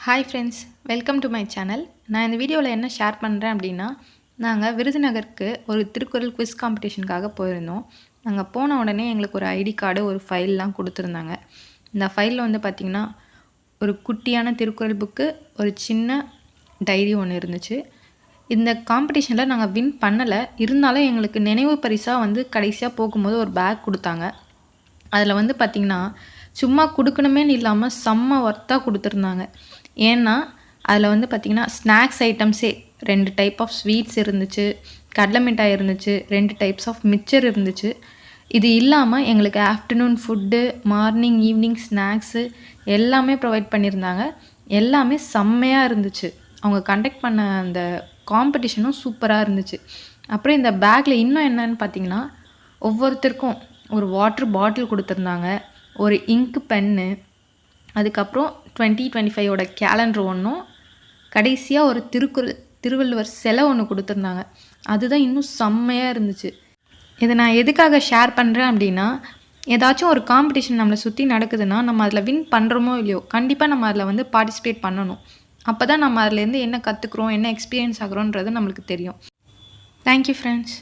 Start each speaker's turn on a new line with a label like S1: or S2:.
S1: Hi friends, welcome to my channel. நான் இந்த வீடியோவில் என்ன ஷேர் பண்ணுறேன் அப்படின்னா, நாங்கள் விருதுநகருக்கு ஒரு திருக்குறள் குவிஸ் காம்படிஷனுக்காக போயிருந்தோம். நாங்கள் போன உடனே எங்களுக்கு ஒரு ஐடி கார்டு, ஒரு ஃபைல்லாம் கொடுத்துருந்தாங்க. இந்த ஃபைலில் வந்து பார்த்திங்கன்னா, ஒரு குட்டியான திருக்குறள் புக்கு, ஒரு சின்ன டைரி ஒன்று இருந்துச்சு. இந்த காம்படிஷனில் நாங்கள் வின் பண்ணலை, இருந்தாலும் எங்களுக்கு நினைவு பரிசாக வந்து கடைசியாக போகும்போது ஒரு பேக் கொடுத்தாங்க. அதில் வந்து பார்த்திங்கன்னா, சும்மா கொடுக்கணுமேன்னு இல்லாமல் செம்ம ஒர்த்தாக கொடுத்துருந்தாங்க. ஏன்னா அதில் வந்து பார்த்திங்கன்னா ஸ்நாக்ஸ் ஐட்டம்ஸே 2 டைப் ஆஃப் ஸ்வீட்ஸ் இருந்துச்சு, கடலை மிட்டாய் இருந்துச்சு, 2 டைப்ஸ் ஆஃப் மிக்சர் இருந்துச்சு. இது இல்லாமல் எங்களுக்கு afternoon food, morning evening snacks எல்லாமே ப்ரொவைட் பண்ணியிருந்தாங்க. எல்லாமே செம்மையாக இருந்துச்சு. அவங்க கண்டக்ட் பண்ண அந்த காம்படிஷனும் சூப்பராக இருந்துச்சு. அப்புறம் இந்த பேக்கில் இன்னும் என்னன்னு பார்த்திங்கன்னா, ஒவ்வொருத்தருக்கும் ஒரு வாட்டர் பாட்டில் கொடுத்துருந்தாங்க, ஒரு இங்க் பென்னு, அதுக்கப்புறம் 2025 கேலண்டர் ஒன்றும், கடைசியாக ஒரு திருவள்ளுவர் சிலை ஒன்று கொடுத்துருந்தாங்க. அதுதான் இன்னும் செம்மையாக இருந்துச்சு. இதை நான் எதுக்காக ஷேர் பண்ணுறேன் அப்படின்னா, ஏதாச்சும் ஒரு காம்படிஷன் நம்மளை சுற்றி நடக்குதுன்னா, நம்ம அதில் வின் பண்ணுறோமோ இல்லையோ, கண்டிப்பாக நம்ம அதில் வந்து பார்ட்டிசிபேட் பண்ணணும். அப்போ தான் நம்ம அதுலேருந்து என்ன கற்றுக்குறோம், என்ன எக்ஸ்பீரியன்ஸ் ஆகுறோன்றது நம்மளுக்கு தெரியும். Thank you friends.